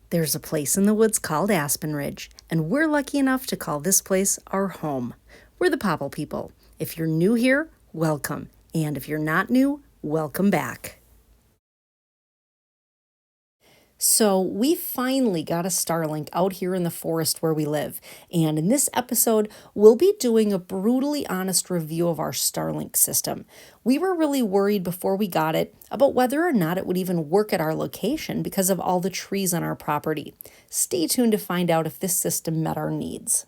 There's a place in the woods called Aspen Ridge, and we're lucky enough to call this place our home. We're the Popple People. If you're new here, welcome. And if you're not new, welcome back. So we finally got a Starlink out here in the forest where we live. And in this episode, we'll be doing a brutally honest review of our Starlink system. We were really worried before we got it about whether or not it would even work at our location because of all the trees on our property. Stay tuned to find out if this system met our needs.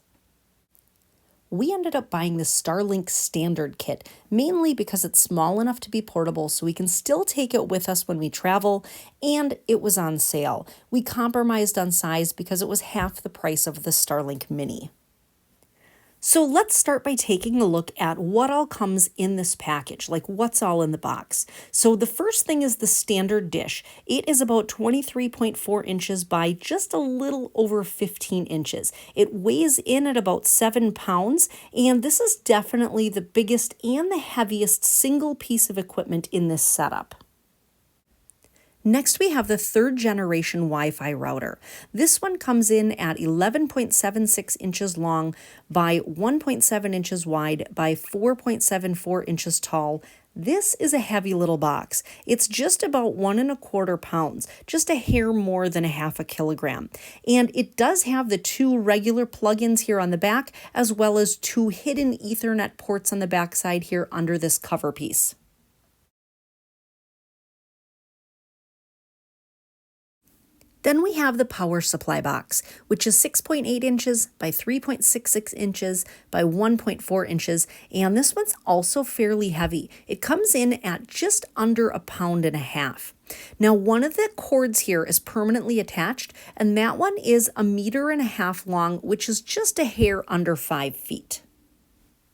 We ended up buying the STARLINK Standard kit, mainly because it's small enough to be portable so we can still take it with us when we travel, and it was on sale. We compromised on size because it was half the price of the STARLINK Mini. So let's start by taking a look at what all comes in this package, like what's all in the box. So the first thing is the standard dish. It is about 23.4 inches by just a little over 15 inches. It weighs in at about 7 pounds, and this is definitely the biggest and the heaviest single piece of equipment in this setup. Next, we have the third generation Wi-Fi router. This one comes in at 11.76 inches long by 1.7 inches wide by 4.74 inches tall. This is a heavy little box. It's just about 1.25 pounds, just a hair more than a half a kilogram. And it does have the 2 regular plugins here on the back, as well as 2 hidden Ethernet ports on the back side here under this cover piece. Then we have the power supply box, which is 6.8 inches by 3.66 inches by 1.4 inches, and this one's also fairly heavy. It comes in at just under 1.5 pounds. Now, one of the cords here is permanently attached, and that one is 1.5 meters long, which is just a hair under 5 feet.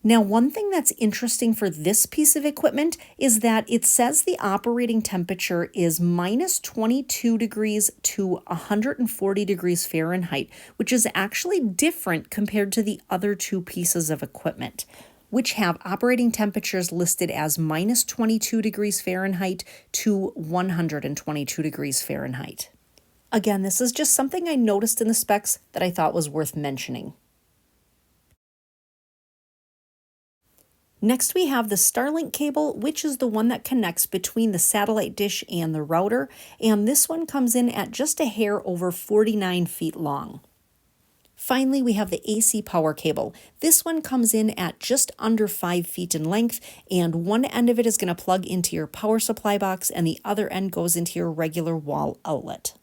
Now, one thing that's interesting for this piece of equipment is that it says the operating temperature is minus 22 degrees to 140 degrees Fahrenheit, which is actually different compared to the other 2 pieces of equipment, which have operating temperatures listed as minus 22 degrees Fahrenheit to 122 degrees Fahrenheit. Again, this is just something I noticed in the specs that I thought was worth mentioning. Next, we have the Starlink cable, which is the one that connects between the satellite dish and the router, and this one comes in at just a hair over 49 feet long. Finally, we have the AC power cable. This one comes in at just under 5 feet in length, and one end of it is going to plug into your power supply box, and the other end goes into your regular wall outlet.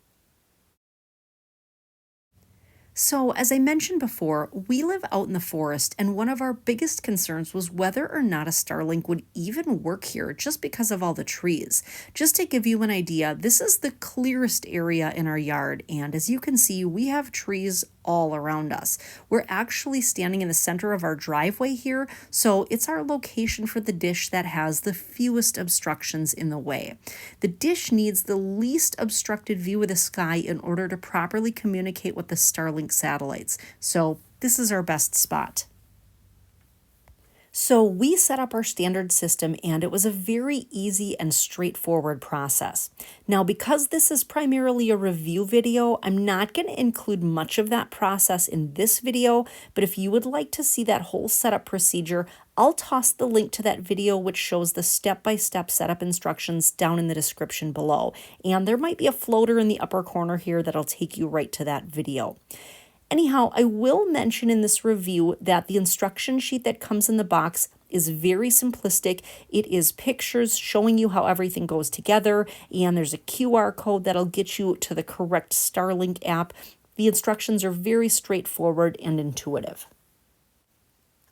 So, as I mentioned before, we live out in the forest, and one of our biggest concerns was whether or not a Starlink would even work here just because of all the trees. Just to give you an idea, this is the clearest area in our yard, and as you can see, we have trees all around us. We're actually standing in the center of our driveway here, so it's our location for the dish that has the fewest obstructions in the way. The dish needs the least obstructed view of the sky in order to properly communicate with the Starlink satellites, so this is our best spot. So we set up our standard system, and it was a very easy and straightforward process. Now, because this is primarily a review video, I'm not going to include much of that process in this video, but if you would like to see that whole setup procedure, I'll toss the link to that video which shows the step-by-step setup instructions down in the description below. And there might be a floater in the upper corner here that'll take you right to that video. Anyhow, I will mention in this review that the instruction sheet that comes in the box is very simplistic. It is pictures showing you how everything goes together, and there's a QR code that'll get you to the correct Starlink app. The instructions are very straightforward and intuitive.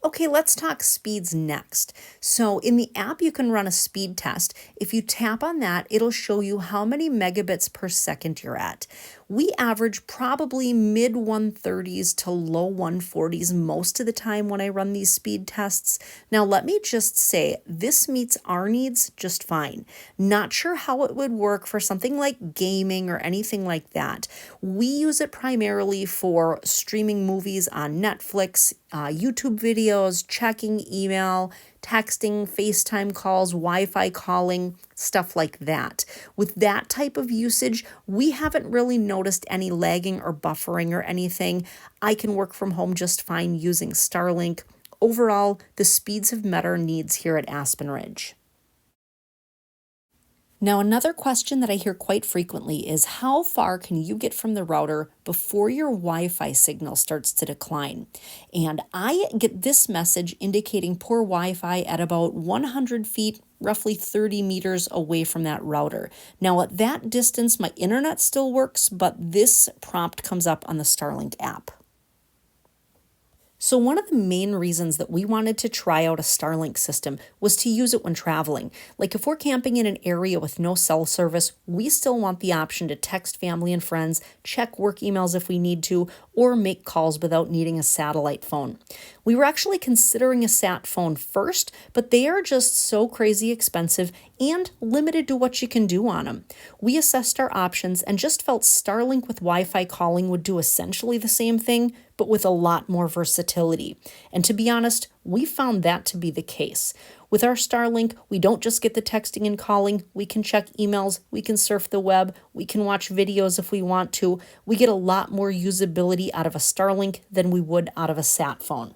Okay, let's talk speeds next. So in the app, you can run a speed test. If you tap on that, it'll show you how many megabits per second you're at. We average probably mid 130s to low 140s most of the time when I run these speed tests. Now, let me just say, this meets our needs just fine. Not sure how it would work for something like gaming or anything like that. We use it primarily for streaming movies on Netflix, YouTube videos, videos, checking email, texting, FaceTime calls, Wi-Fi calling, stuff like that. With that type of usage, we haven't really noticed any lagging or buffering or anything. I can work from home just fine using Starlink. Overall, the speeds have met our needs here at Aspen Ridge. Now, another question that I hear quite frequently is how far can you get from the router before your Wi-Fi signal starts to decline? And I get this message indicating poor Wi-Fi at about 100 feet, roughly 30 meters away from that router. Now, at that distance, my internet still works, but this prompt comes up on the Starlink app. So one of the main reasons that we wanted to try out a Starlink system was to use it when traveling. Like if we're camping in an area with no cell service, we still want the option to text family and friends, check work emails if we need to, or make calls without needing a satellite phone. We were actually considering a sat phone first, but they are just so crazy expensive and limited to what you can do on them. We assessed our options and just felt Starlink with Wi-Fi calling would do essentially the same thing, but with a lot more versatility. And to be honest, we found that to be the case. With our Starlink, we don't just get the texting and calling, we can check emails, we can surf the web, we can watch videos if we want to. We get a lot more usability out of a Starlink than we would out of a sat phone.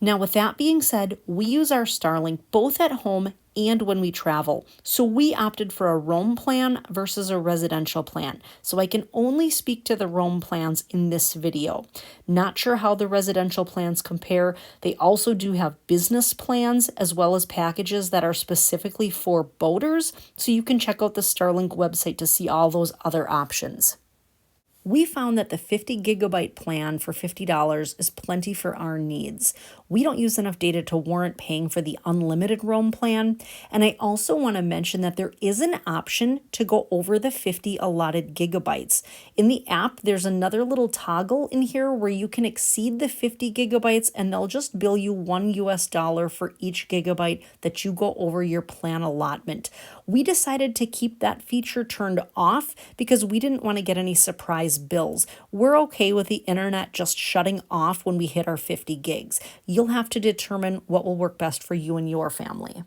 Now, with that being said, we use our Starlink both at home and when we travel. So we opted for a roam plan versus a residential plan. So I can only speak to the roam plans in this video. Not sure how the residential plans compare. They also do have business plans as well as packages that are specifically for boaters. So you can check out the Starlink website to see all those other options. We found that the 50 gigabyte plan for $50 is plenty for our needs. We don't use enough data to warrant paying for the unlimited roam plan. And I also want to mention that there is an option to go over the 50 allotted gigabytes. In the app, there's another little toggle in here where you can exceed the 50 gigabytes and they'll just bill you $1 for each gigabyte that you go over your plan allotment. We decided to keep that feature turned off because we didn't want to get any surprise bills. We're okay with the internet just shutting off when we hit our 50 gigs. You'll have to determine what will work best for you and your family.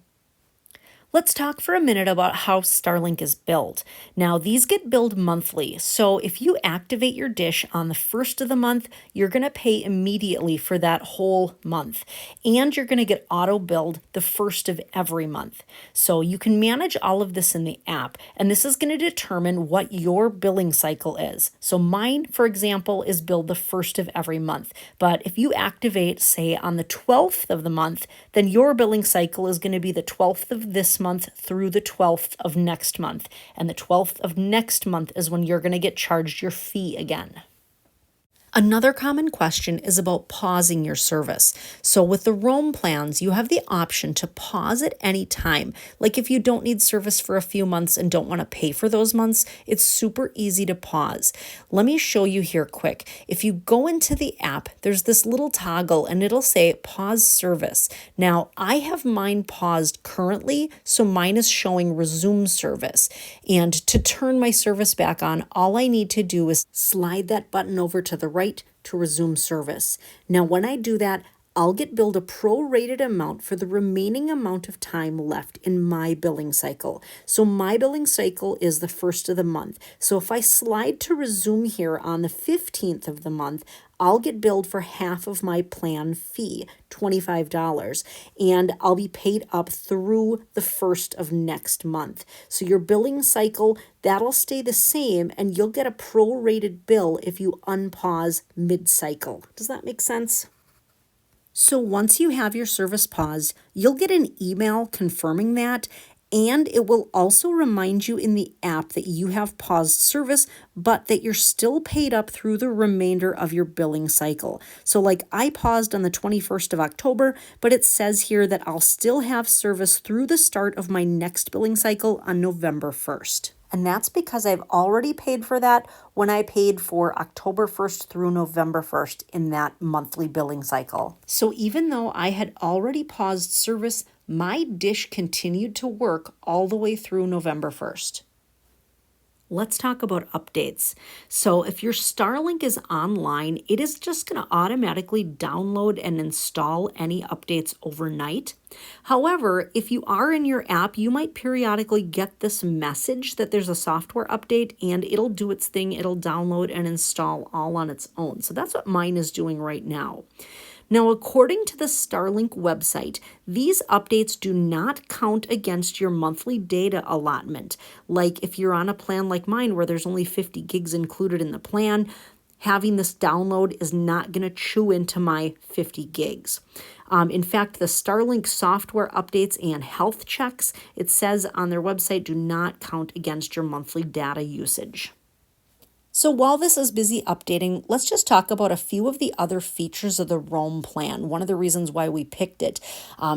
Let's talk for a minute about how Starlink is billed. Now, these get billed monthly, so if you activate your dish on the first of the month, you're going to pay immediately for that whole month, and you're going to get auto-billed the first of every month. So you can manage all of this in the app, and this is going to determine what your billing cycle is. So mine, for example, is billed the first of every month, but if you activate, say, on the 12th of the month, then your billing cycle is going to be the 12th of this month through the 12th of next month. And the 12th of next month is when you're going to get charged your fee again. Another common question is about pausing your service. So with the roam plans, you have the option to pause at any time. Like if you don't need service for a few months and don't want to pay for those months, it's super easy to pause. Let me show you here quick. If you go into the app, there's this little toggle and it'll say pause service. Now I have mine paused currently, so mine is showing resume service. And to turn my service back on, all I need to do is slide that button over to the right to resume service. Now, when I do that, I'll get billed a prorated amount for the remaining amount of time left in my billing cycle. So my billing cycle is the first of the month. So if I slide to resume here on the 15th of the month, I'll get billed for half of my plan fee, $25, and I'll be paid up through the first of next month. So your billing cycle, that'll stay the same, and you'll get a prorated bill if you unpause mid-cycle. Does that make sense? So once you have your service paused, you'll get an email confirming that, and it will also remind you in the app that you have paused service, but that you're still paid up through the remainder of your billing cycle. So like I paused on the 21st of October, but it says here that I'll still have service through the start of my next billing cycle on November 1st. And that's because I've already paid for that when I paid for October 1st through November 1st in that monthly billing cycle. So even though I had already paused service, my dish continued to work all the way through November 1st. Let's talk about updates. So if your Starlink is online, it is just going to automatically download and install any updates overnight. However, if you are in your app, you might periodically get this message that there's a software update and it'll do its thing. It'll download and install all on its own. So that's what mine is doing right now. Now, according to the Starlink website, these updates do not count against your monthly data allotment. Like if you're on a plan like mine where there's only 50 gigs included in the plan, having this download is not going to chew into my 50 gigs. In fact, the Starlink software updates and health checks, it says on their website, do not count against your monthly data usage. So while this is busy updating, let's just talk about a few of the other features of the Roam plan, one of the reasons why we picked it.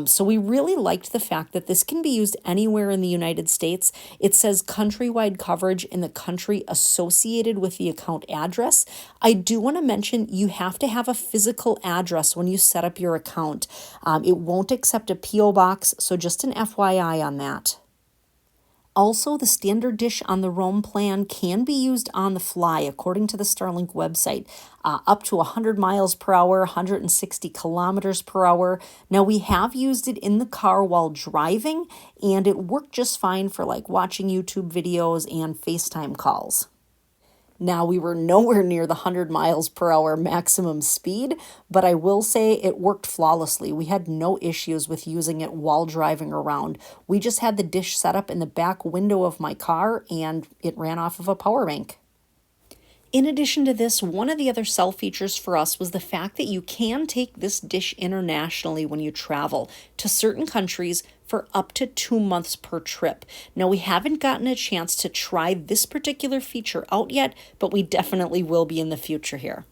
So we really liked the fact that this can be used anywhere in the United States. It says countrywide coverage in the country associated with the account address. I do want to mention you have to have a physical address when you set up your account. It won't accept a P.O. box, so just an FYI on that. Also, the standard dish on the Roam plan can be used on the fly, according to the Starlink website, up to 100 miles per hour, 160 kilometers per hour. Now, we have used it in the car while driving, and it worked just fine for like watching YouTube videos and FaceTime calls. Now, we were nowhere near the 100 miles per hour maximum speed, but I will say it worked flawlessly. We had no issues with using it while driving around. We just had the dish set up in the back window of my car, and it ran off of a power bank. In addition to this, one of the other sell features for us was the fact that you can take this dish internationally when you travel to certain countries for up to 2 months per trip. Now, we haven't gotten a chance to try this particular feature out yet, but we definitely will be in the future here.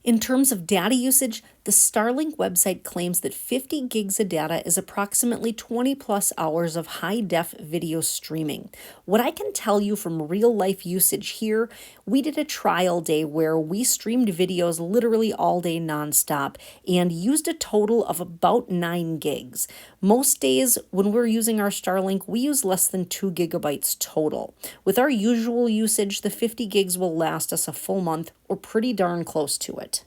In terms of data usage, the Starlink website claims that 50 gigs of data is approximately 20 plus hours of high-def video streaming. What I can tell you from real-life usage here, we did a trial day where we streamed videos literally all day nonstop and used a total of about 9 gigs. Most days when we're using our Starlink, we use less than 2 gigabytes total. With our usual usage, the 50 gigs will last us a full month or pretty darn close to it.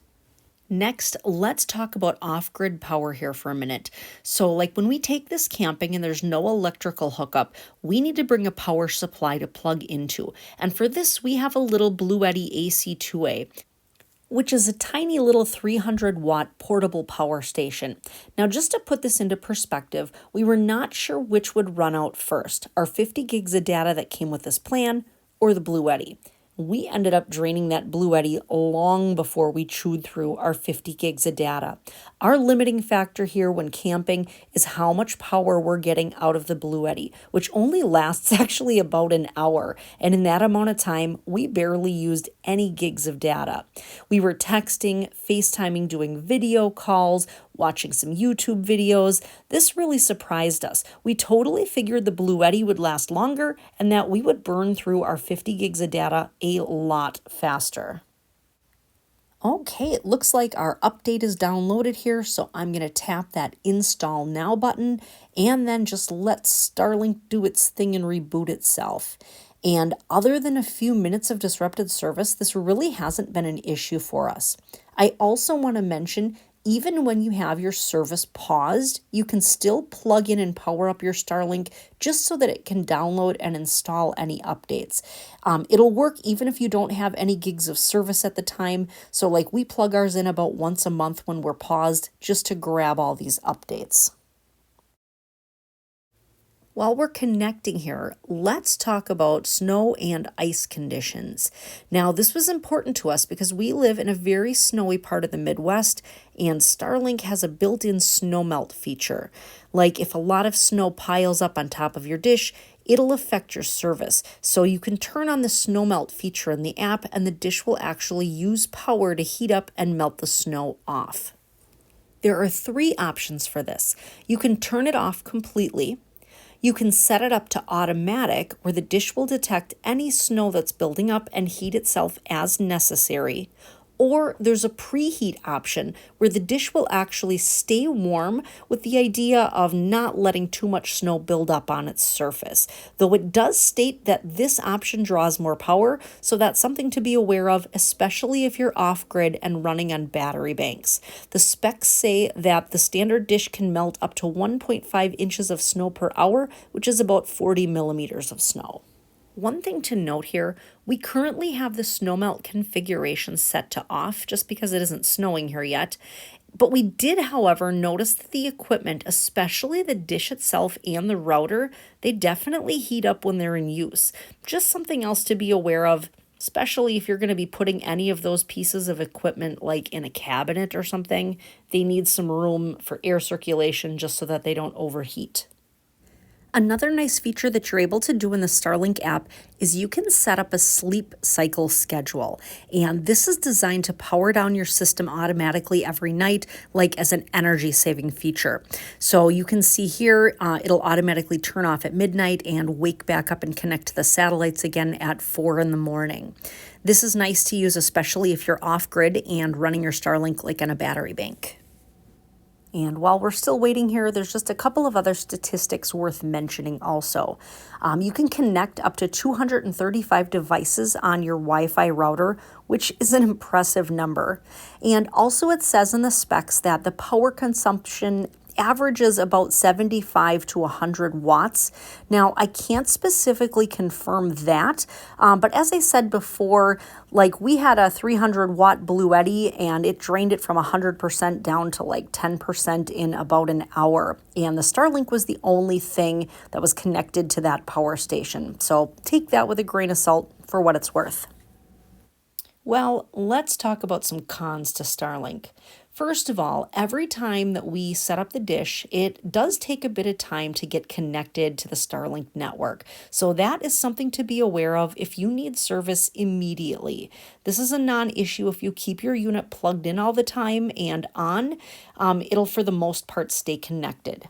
Next, let's talk about off-grid power here for a minute. So like when we take this camping and there's no electrical hookup, we need to bring a power supply to plug into. And for this, we have a little Bluetti AC2A, which is a tiny little 300-watt portable power station. Now, just to put this into perspective, we were not sure which would run out first, our 50 gigs of data that came with this plan or the Bluetti. We ended up draining that Bluetti long before we chewed through our 50 gigs of data. Our limiting factor here when camping is how much power we're getting out of the Bluetti, which only lasts actually about an hour. And in that amount of time, we barely used any gigs of data. We were texting, FaceTiming, doing video calls, watching some YouTube videos. This really surprised us. We totally figured the Bluetti would last longer and that we would burn through our 50 gigs of data a lot faster. Okay, it looks like our update is downloaded here, so I'm going to tap that Install Now button and then just let Starlink do its thing and reboot itself. And other than a few minutes of disrupted service, this really hasn't been an issue for us. I also want to mention, even when you have your service paused, you can still plug in and power up your Starlink just so that it can download and install any updates. It'll work even if you don't have any gigs of service at the time. So like we plug ours in about once a month when we're paused just to grab all these updates. While we're connecting here, let's talk about snow and ice conditions. Now, this was important to us because we live in a very snowy part of the Midwest, and Starlink has a built-in snow melt feature. Like if a lot of snow piles up on top of your dish, it'll affect your service. So you can turn on the snow melt feature in the app, and the dish will actually use power to heat up and melt the snow off. There are 3 options for this. You can turn it off completely. You can set it up to automatic, where the dish will detect any snow that's building up and heat itself as necessary. Or there's a preheat option where the dish will actually stay warm with the idea of not letting too much snow build up on its surface. Though it does state that this option draws more power, so that's something to be aware of, especially if you're off-grid and running on battery banks. The specs say that the standard dish can melt up to 1.5 inches of snow per hour, which is about 40 millimeters of snow. One thing to note here, we currently have the snowmelt configuration set to off just because it isn't snowing here yet. But we did, however, notice that the equipment, especially the dish itself and the router, they definitely heat up when they're in use. Just something else to be aware of, especially if you're going to be putting any of those pieces of equipment like in a cabinet or something. They need some room for air circulation just so that they don't overheat. Another nice feature that you're able to do in the STARLINK app is you can set up a sleep cycle schedule. And this is designed to power down your system automatically every night, like as an energy saving feature. So you can see here, it'll automatically turn off at midnight and wake back up and connect to the satellites again at 4 in the morning. This is nice to use, especially if you're off grid and running your STARLINK like on a battery bank. And while we're still waiting here, there's just a couple of other statistics worth mentioning also. You can connect up to 235 devices on your Wi-Fi router, which is an impressive number. And also it says in the specs that the power consumption averages about 75 to 100 watts. Now, I can't specifically confirm that, but as I said before, like we had a 300 watt Bluetti and it drained it from 100% down to like 10% in about an hour. And the STARLINK was the only thing that was connected to that power station. So take that with a grain of salt for what it's worth. Well, let's talk about some cons to STARLINK. First of all, every time that we set up the dish, it does take a bit of time to get connected to the STARLINK network. So that is something to be aware of if you need service immediately. This is a non-issue if you keep your unit plugged in all the time and on. It'll for the most part stay connected.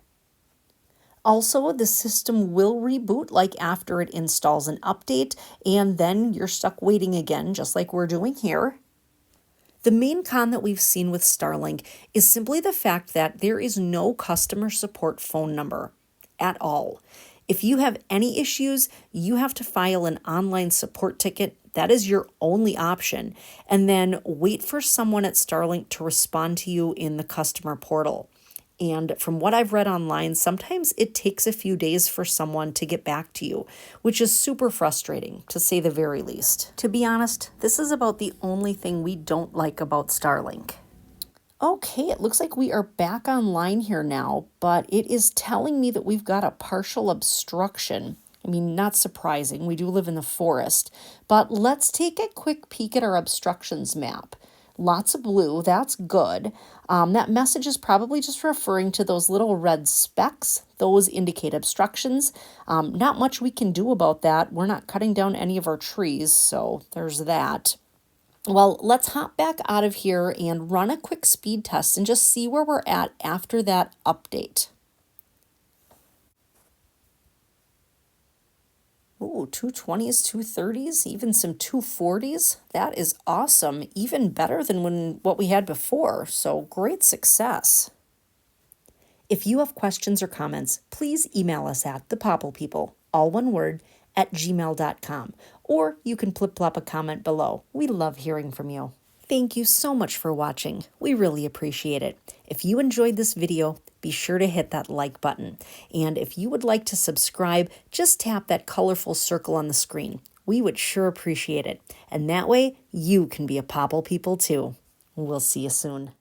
Also, the system will reboot like after it installs an update, and then you're stuck waiting again, just like we're doing here. The main con that we've seen with STARLINK is simply the fact that there is no customer support phone number at all. If you have any issues, you have to file an online support ticket. That is your only option. And then wait for someone at STARLINK to respond to you in the customer portal. And from what I've read online, sometimes it takes a few days for someone to get back to you, which is super frustrating, to say the very least. To be honest, this is about the only thing we don't like about STARLINK. Okay, it looks like we are back online here now, but it is telling me that we've got a partial obstruction. I mean, not surprising, we do live in the forest, but let's take a quick peek at our obstructions map. Lots of blue, that's good. That message is probably just referring to those little red specks. Those indicate obstructions. Not much we can do about that. We're not cutting down any of our trees, so there's that. Well, let's hop back out of here and run a quick speed test and just see where we're at after that update. Ooh, 220s, 230s, even some 240s. That is awesome. Even better than what we had before. So great success. If you have questions or comments, please email us at thepopplepeople, all one word, @gmail.com. Or you can plop a comment below. We love hearing from you. Thank you so much for watching. We really appreciate it. If you enjoyed this video, be sure to hit that like button. And if you would like to subscribe, just tap that colorful circle on the screen. We would sure appreciate it. And that way, you can be a Popple People too. We'll see you soon.